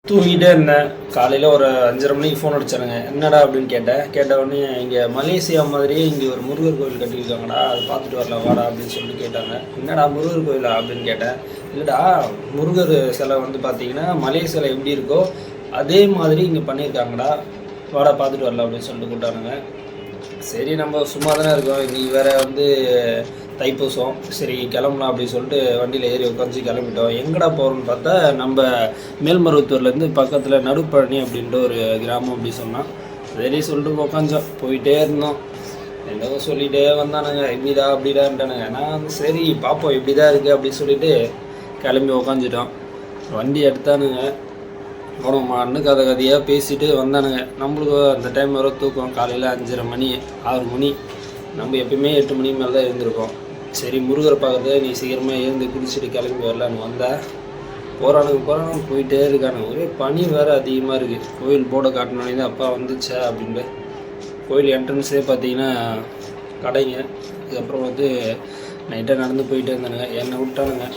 தூங்கிட்டே இருந்தேன். காலையில் ஒரு 5:30 மணிக்கு ஃபோன் அடிச்சானுங்க. என்னடா அப்படின்னு கேட்ட உடனே இங்கே மலேசியா மாதிரியே இங்கே ஒரு முருகர் கோவில் கட்டியிருக்காங்கடா, அது பார்த்துட்டு வரலாம் வாடா அப்படின்னு சொல்லிட்டு கேட்டாங்க. என்னடா முருகர் கோயிலா அப்படின்னு கேட்டேன். இல்லைடா, முருகர் சிலை வந்து பார்த்தீங்கன்னா மலேசியாவில் எப்படி இருக்கோ அதே மாதிரி இங்கே பண்ணியிருக்காங்கடா, வாடா பார்த்துட்டு வரலாம் அப்படின்னு சொல்லிட்டு கூப்பிட்டானுங்க. சரி, நம்ம சும்மா தானே இருக்கோம், இன்றைக்கி வேறு வந்து தைப்பூசம், சரி கிளம்பலாம் அப்படின்னு சொல்லிட்டு வண்டியில் ஏறி உட்காந்து கிளம்பிட்டோம். எங்கடா போகிறோம்னு பார்த்தா நம்ம மேல்மருவத்தூர்லேருந்து பக்கத்தில் நடுப்பழனி அப்படின்ற ஒரு கிராமம் அப்படி சொன்னால், சரி சொல்லிட்டு உட்காந்தோம். போயிட்டே இருந்தோம். ஏதோ சொல்லிகிட்டே வந்தானுங்க, இப்படிடா அப்படிடான்ட்டானுங்க. நான் வந்து சரி பார்ப்போம் இப்படி தான் இருக்குது அப்படின்னு சொல்லிட்டு கிளம்பி உக்காந்துட்டோம். வண்டி எடுத்தானுங்க, போனோம் கதையாக பேசிட்டு வந்தானுங்க. நம்மளுக்கு அந்த டைம் வர தூக்கம், காலையில் 5:30 மணி 6 மணி, நம்ம எப்பயுமே 8 மணி மேலே தான் எழுந்திருக்கோம். சரி முருகரை பார்க்கறது, நீ சீக்கிரமாக எழுந்து குடிச்சிட்டு கிளம்பி வரலான்னு வந்தால் போகிறானுங்க போயிட்டே இருக்கானுங்க. ஒரே பனி வேறு அதிகமாக இருக்குது. கோயில் போர்டை காட்டினோடனே தான் அப்பா வந்துச்சா அப்படின்ட்டு. கோயில் என்ட்ரன்ஸே பார்த்தீங்கன்னா கடைங்க. இதுக்கப்புறம் வந்து நைட்டாக நடந்து போயிட்டே இருந்தானுங்க. என்னை விட்டானுங்க.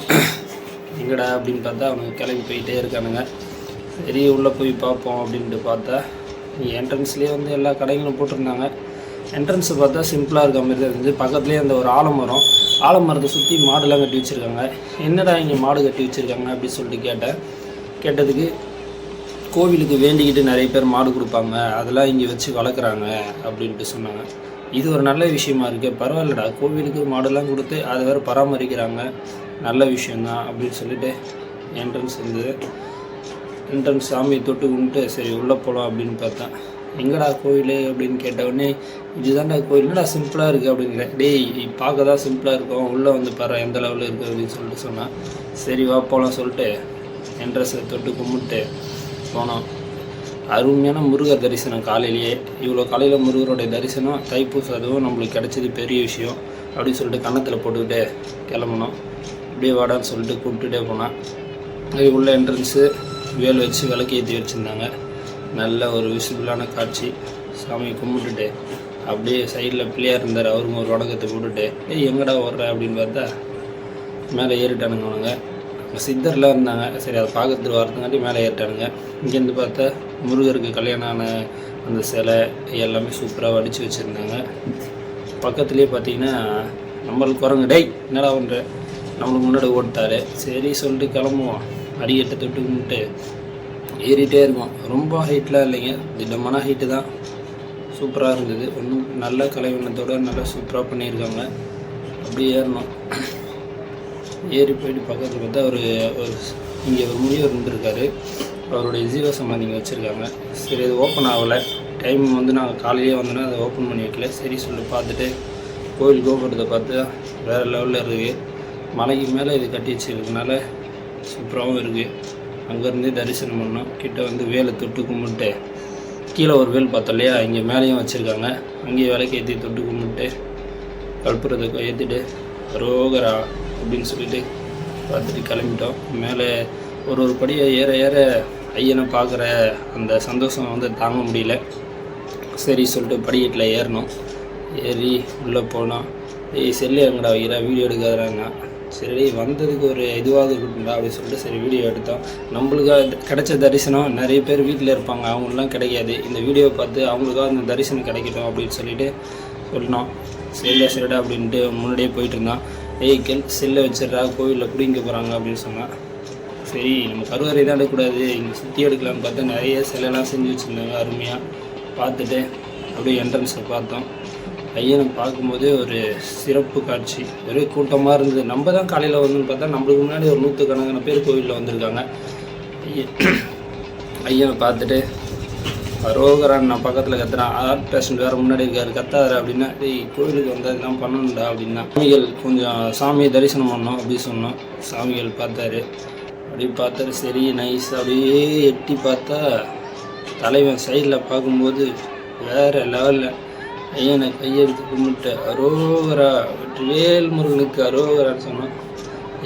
எங்கடா அப்படின்னு பார்த்தா அவனுக்கு கிளம்பி போயிட்டே இருக்கானுங்க. சரி உள்ளே போய் பார்ப்போம் அப்படின்ட்டு பார்த்தா என்ட்ரன்ஸ்லேயே வந்து எல்லா கடைகளும் போட்டிருந்தாங்க. என்ட்ரன்ஸை பார்த்தா சிம்பிளாக இருக்க மாதிரி தான் இருந்துச்சு. பக்கத்துலேயே அந்த ஒரு ஆலமரத்தை சுற்றி மாடுலாம் கட்டி வச்சுருக்காங்க. என்னடா இங்கே மாடு கட்டி வச்சுருக்காங்க அப்படின்னு சொல்லிட்டு கேட்டதுக்கு கோவிலுக்கு வேண்டிக்கிட்டு நிறைய பேர் மாடு கொடுப்பாங்க, அதெல்லாம் இங்கே வச்சு வளர்க்குறாங்க அப்படின்ட்டு சொன்னாங்க. இது ஒரு நல்ல விஷயமா இருக்குது, பரவாயில்லடா, கோவிலுக்கு மாடெல்லாம் கொடுத்து அதை வேறு பராமரிக்கிறாங்க, நல்ல விஷயந்தான் அப்படின்னு சொல்லிட்டு என்ட்ரன்ஸ் இருந்தது. என்ட்ரன்ஸ் சாமியை தொட்டு கும்பிட்டு சரி உள்ளே போகலாம் அப்படின்னு பார்த்தேன். எங்கடா கோயில் அப்படின்னு கேட்டவுடனே, இதுதான்டா கோயில், என்னடா சிம்பிளாக இருக்குது அப்படிங்கிறேன். டேய் பார்க்க தான் சிம்பிளாக இருக்கும், உள்ளே வந்து பாரு எந்த லெவலில் இருக்குது அப்படின்னு சொல்லிட்டு சொன்னான். சரி வா போகலாம் சொல்லிட்டு என்ட்ரன்ஸை தொட்டு கும்பிட்டு போனோம். அருமையான முருகர் தரிசனம் காலையிலேயே. இவ்வளோ காலையில் முருகருடைய தரிசனம், தைப்பூசம் அதுவும் நம்மளுக்கு கிடச்சது பெரிய விஷயம் அப்படின்னு சொல்லிட்டு கன்னத்தில் போட்டுக்கிட்டு கிளம்புனோம். அப்படியே வாடான்னு சொல்லிட்டு கூப்பிட்டுட்டே போனான். அது உள்ள என்ட்ரன்ஸு வேல் வச்சு விளக்கு ஏற்றி வச்சுருந்தாங்க. நல்ல ஒரு விசிபிளான காட்சி. சாமியை கும்பிட்டுட்டு அப்படியே சைடில் பிள்ளையார் இருந்தார், அவருங்க ஒரு வணக்கத்தை போட்டுட்டு எங்கடா வர்ற அப்படின்னு பார்த்தா மேலே ஏறிட்டானுங்க. அவனுங்க சித்தர்லாம் இருந்தாங்க. சரி அதை பார்க்கறதுக்கு வரதுங்காட்டி மேலே ஏறிட்டானுங்க. இங்கேருந்து பார்த்தா முருகருக்கு கல்யாணம் ஆன அந்த சிலை எல்லாமே சூப்பராக வடித்து வச்சுருந்தாங்க. பக்கத்துலேயே பார்த்தீங்கன்னா நம்மளுக்கு குரங்கு, டேய் என்னடா பண்ணுற, நம்மளுக்கு முன்னாடி ஓட்டார். சரி சொல்லிட்டு கிளம்புவோம். அடிக்கட்டை தொட்டு கும்பிட்டு ஏறிட்டே இருக்கும். ரொம்ப ஹைட்லாம் இல்லைங்க, திடமான ஹைட்டு தான். சூப்பராக இருந்தது. ஒன்றும் நல்ல கலைவண்ணத்தோடு நல்லா சூப்பராக பண்ணியிருக்காங்க. அப்படி ஏறணும். ஏறி போயிட்டு பக்கத்தில் பார்த்தா ஒரு இங்கே ஒரு முனிவர் இருந்திருக்காரு, அவருடைய ஜீவசமாதி இங்கே வச்சுருக்காங்க. சரி அது ஓப்பன் ஆகலை, டைம் வந்து நாங்கள் காலையிலே வந்தோன்னா அதை ஓப்பன் பண்ணி வைக்கல. சரி சொல்லி பார்த்துட்டு கோயில் கோபுரத்தை பார்த்து வேறு லெவலில் இருக்குது. மலைக்கு மேலே இது கட்டி வச்சுருக்கனால சூப்பராகவும் இருக்குது. அங்கேருந்து தரிசனம் பண்ணோம். கிட்ட வந்து வேலை தொட்டு கும்பிட்டு கீழே ஒரு வேல் பார்த்தோம் இல்லையா, இங்கே மேலேயும் வச்சுருக்காங்க. அங்கேயே விளக்கு ஏற்றி தொட்டு கும்பிட்டு கற்பூரத்தை ஏற்றிட்டு ரோகரா அப்படின்னு சொல்லிட்டு பார்த்துட்டு கிளம்பிட்டோம். மேலே ஒரு படியை ஏற ஐயனை பார்க்குற அந்த சந்தோஷம் வந்து தாங்க முடியல. சரி சொல்லிட்டு படிக்கட்டில் ஏறினோம். ஏறி உள்ளே போனோம். செல்லு எங்கடா வைக்கிறா, வீடியோ எடுக்காதான்னா, சரி வந்ததுக்கு ஒரு இதுவாக இருக்குண்டா அப்படின்னு சொல்லிட்டு சரி வீடியோ எடுத்தோம். நம்மளுக்காக கிடைச்ச தரிசனம், நிறைய பேர் வீட்டில் இருப்பாங்க, அவங்களெலாம் கிடைக்காது. இந்த வீடியோவை பார்த்து அவங்களுக்காக அந்த தரிசனம் கிடைக்கட்டும் அப்படின்னு சொல்லிட்டு சொன்னோம். சரிடா அப்படின்ட்டு முன்னாடியே போயிட்டு இருந்தான். செல்லை வச்சிடறா, கோவிலில் பிடிங்க போகிறாங்க அப்படின்னு சொன்னான். சரி நம்ம கருவறை தான் எடுக்கக்கூடாது, இங்கே சுற்றி எடுக்கலான்னு பார்த்தா நிறைய சிலைலாம் செஞ்சு வச்சுருந்தாங்க. அருமையாக பார்த்துட்டு அப்படியே என்ட்ரன்ஸை பார்த்தோம். ஐயனை பார்க்கும்போது ஒரு சிறப்பு காட்சி. ஒரே கூட்டமாக இருந்தது. நம்ம தான் காலையில் வந்துன்னு பார்த்தா நம்மளுக்கு முன்னாடி ஒரு 100கணக்கான பேர் கோவிலில் வந்திருக்காங்க. ஐயனை பார்த்துட்டு ரோகரான் நான் பக்கத்தில் கத்துறான். ஆர்ட் பேஷண்ட் வேறு முன்னாடி இருக்கார், கத்தாரு அப்படின்னா, கோவிலுக்கு வந்து அதெல்லாம் பண்ணணும்டா அப்படின்னா. சாமிகள் கொஞ்சம் சாமியை தரிசனம் பண்ணோம் அப்படின்னு சொன்னோம். சாமிகள் பார்த்தாரு. சரி நைஸ். அப்படியே எட்டி பார்த்தா தலைவன் சைடில் பார்க்கும்போது வேறு லெவலில் ஐயனை கையெடுத்து கும்பிட்டு அரோகரா, வேல் முருகனுக்கு அரோகரான்னு சொன்னோம்.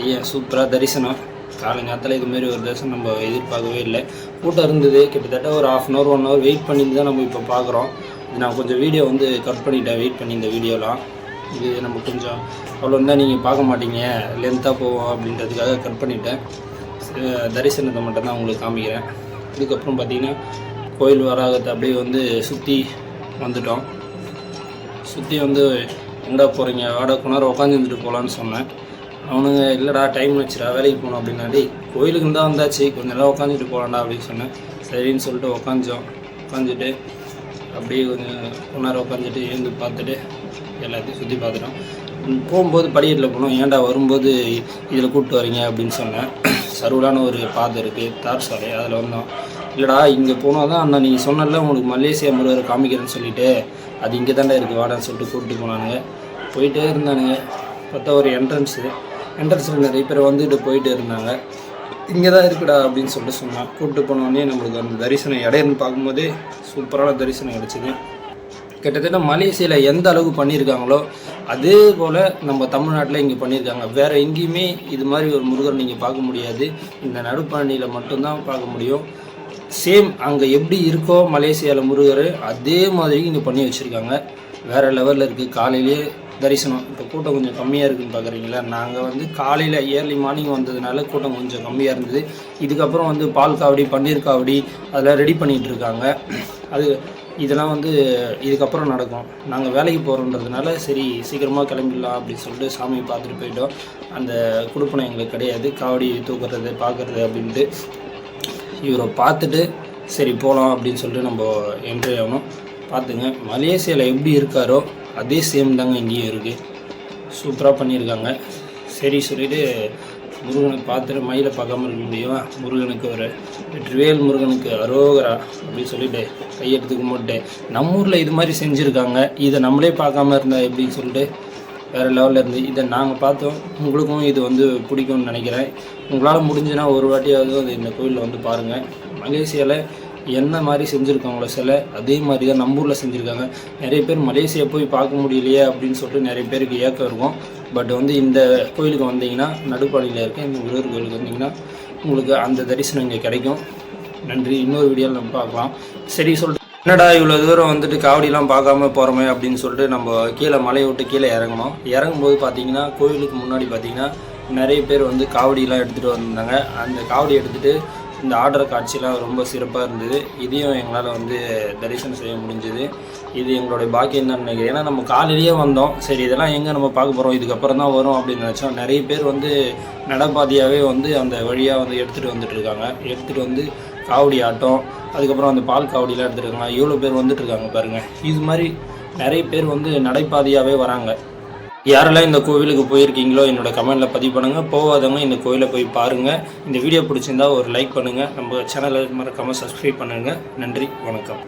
ஐயன் சூப்பராக தரிசனம். காலங்காலத்தில் இதுமாரி ஒரு தரிசனம் நம்ம எதிர்பார்க்கவே இல்லை. கூட்டம் இருந்தது. கிட்டத்தட்ட ஒரு 1/2 hour 1 hour வெயிட் பண்ணிட்டு தான் நம்ம இப்போ பார்க்குறோம். இது நான் கொஞ்சம் வீடியோ வந்து கட் பண்ணிட்டேன், வெயிட் பண்ணி இந்த வீடியோலாம். இது நம்ம கொஞ்சம் அவ்வளோ இருந்தால் நீங்கள் பார்க்க மாட்டீங்க, லென்த்தாக போவோம் அப்படின்றதுக்காக கட் பண்ணிட்டேன். தரிசனத்தை மட்டும்தான் உங்களுக்கு காமிக்கிறேன். இதுக்கப்புறம் பார்த்திங்கன்னா கோயில் வராகத்தை அப்படியே வந்து சுற்றி வந்துட்டோம். சுற்றி வந்து எங்கடா போகிறீங்க, வாடா கொண்டார உட்காந்துருந்துட்டு போகலான்னு சொன்னேன். அவனுங்க இல்லைடா டைம் வச்சுடா வேலைக்கு போகணும் அப்படின்னாடி, கோயிலுக்கு தான் வந்தாச்சு கொஞ்சம் நேரம் உட்காந்துட்டு போகலாம்டா அப்படின்னு சொன்னேன். சரின்னு சொல்லிட்டு உட்காந்துட்டு அப்படியே கொஞ்சம் கொண்டார உட்காந்துட்டு எழுந்து பார்த்துட்டு எல்லாத்தையும் சுற்றி பார்த்துட்டோம். போகும்போது படிக்கட்டில் போனோம். ஏன்டா வரும்போது இதில் கூப்பிட்டு வரீங்க அப்படின்னு சொன்னேன். சர்வலான ஒரு பாதை இருக்குது, தார் சாலை, அதில் வந்தோம். இல்லைடா இங்கே போனால் தான் அண்ணா நீங்கள் சொன்னல உங்களுக்கு மலேசியா முருகர் காமிக்கிறேன்னு சொல்லிவிட்டு அது இங்கே தாண்டா இருக்குது வாடான்னு சொல்லிட்டு கூப்பிட்டு போனானுங்க. போயிட்டே இருந்தானுங்க. பார்த்தா ஒரு என்ட்ரன்ஸில் நிறைய பேர் வந்துட்டு போயிட்டு இருந்தாங்க. இங்கே தான் இருக்குடா அப்படின்னு சொல்லிட்டு சொன்னான். கூப்பிட்டு போனோடனே நம்மளுக்கு அந்த தரிசனம் இடையின்னு பார்க்கும்போதே சூப்பரான தரிசனம் கிடச்சிது. கிட்டத்தட்ட மலேசியாவில் எந்த அளவுக்கு பண்ணியிருக்காங்களோ அதே போல் நம்ம தமிழ்நாட்டில் இங்கே பண்ணியிருக்காங்க. வேறு எங்கேயுமே இது மாதிரி ஒரு முருகர் நீங்கள் பார்க்க முடியாது. இந்த நடுப்பழனியில் மட்டும்தான் பார்க்க முடியும். சேம் அங்கே எப்படி இருக்கோ மலேசியாவில் முருகர் அதே மாதிரி இங்கே பண்ணி வச்சுருக்காங்க. வேறு லெவலில் இருக்குது. காலையிலே தரிசனம். இப்போ கூட்டம் கொஞ்சம் கம்மியாக இருக்குதுன்னு பார்க்குறீங்களா. நாங்கள் வந்து காலையில் ஏர்லி மார்னிங் வந்ததுனால கூட்டம் கொஞ்சம் கம்மியாக இருந்தது. இதுக்கப்புறம் வந்து பால் காவடி, பன்னீர் காவடி அதெல்லாம் ரெடி பண்ணிகிட்டு இருக்காங்க. இதெல்லாம் வந்து இதுக்கப்புறம் நடக்கும். நாங்கள் வேலைக்கு போகிறோன்றதுனால சரி சீக்கிரமாக கிளம்பிடலாம் அப்படின்னு சொல்லிட்டு சாமியை பார்த்துட்டு போயிட்டோம். அந்த கொடுப்பனை எங்களுக்கு கிடையாது, காவடி தூக்குறது பார்க்குறது அப்படின்ட்டு. இவரை பார்த்துட்டு சரி போகலாம் அப்படின்னு சொல்லிட்டு நம்ம என்ட்ரி ஆகணும். பார்த்துங்க மலேசியாவில் எப்படி இருக்காரோ அதே சேம் தாங்க இங்கேயும் இருக்குது. சூப்பராக பண்ணியிருக்காங்க. சரி சொல்லிவிட்டு முருகனை பார்த்துட்டு மயிலை பார்க்காம இருக்க முடியுமா. முருகனுக்கு ஒரு வெற்றிவேல் முருகனுக்கு அரோகரா அப்படின்னு சொல்லிட்டு கையெடுத்து கும்பிட்டு நம்ம ஊரில் இது மாதிரி செஞ்சுருக்காங்க. இதை நம்மளே பார்க்காம இருந்தால் எப்படின்னு சொல்லிட்டு வேறு லெவலில் இருந்து இதை நாங்கள் பார்த்தோம். உங்களுக்கும் இது வந்து பிடிக்கும்னு நினைக்கிறேன். உங்களால் முடிஞ்சுன்னா ஒரு வாட்டியாவது அது இந்த கோயிலில் வந்து பாருங்கள். மலேசியாவில் என்ன மாதிரி செஞ்சுருக்காங்களோ சிலை அதே மாதிரி தான் நம்ம ஊரில் செஞ்சுருக்காங்க. நிறைய பேர் மலேசியா போய் பார்க்க முடியலையே அப்படின்னு சொல்லிட்டு நிறைய பேருக்கு ஏக்கம் இருக்கும். பட் வந்து இந்த கோயிலுக்கு வந்தீங்கன்னா நடுப்பாளையில் இருக்க இந்த முருகர் கோயிலுக்கு வந்தீங்கன்னா உங்களுக்கு அந்த தரிசனம் இங்கே கிடைக்கும். நன்றி. இன்னொரு வீடியோவில் நம்ம பார்க்கலாம். சரி சொல்லிட்டு என்னடா இவ்வளோ தூரம் வந்துட்டு காவடிலாம் பார்க்காம போகிறோமே அப்படின்னு சொல்லிட்டு நம்ம கீழே மலையை விட்டு கீழே இறங்கணும். இறங்கும்போது பார்த்தீங்கன்னா கோயிலுக்கு முன்னாடி பார்த்தீங்கன்னா நிறைய பேர் வந்து காவடியெலாம் எடுத்துகிட்டு வந்திருந்தாங்க. அந்த காவடி எடுத்துகிட்டு இந்த ஆர்டர் காட்சியெலாம் ரொம்ப சிறப்பாக இருந்தது. இதையும் எங்களால் வந்து தரிசனம் செய்ய முடிஞ்சது. இது எங்களுடைய பாக்கியம் தான் நினைக்கிறேன். ஏன்னா நம்ம காலையிலேயே வந்தோம். சரி இதெல்லாம் எங்கே நம்ம பார்க்க போகிறோம், இதுக்கப்புறம் தான் வரும் அப்படின்னு நினச்சோம். நிறைய பேர் வந்து நடப்பாதையாகவே வந்து அந்த வழியாக வந்து எடுத்துகிட்டு வந்துட்டுருக்காங்க. எடுத்துகிட்டு வந்து காவடி ஆட்டம், அதுக்கப்புறம் அந்த பால் காவடியெலாம் எடுத்துருக்காங்க. எவ்வளோ பேர் வந்துட்டுருக்காங்க பாருங்கள். இது மாதிரி நிறைய பேர் வந்து நடைபாதையாகவே வராங்க. யாரெல்லாம் இந்த கோவிலுக்கு போயிருக்கீங்களோ என்னோட கமெண்ட்டில் பதிவு பண்ணுங்கள். போகாதவங்க இந்த கோயிலை போய் பாருங்கள். இந்த வீடியோ பிடிச்சிருந்தா ஒரு லைக் பண்ணுங்கள். நம்ம சேனலை மறக்காமல் சப்ஸ்கிரைப் பண்ணுங்கள். நன்றி, வணக்கம்.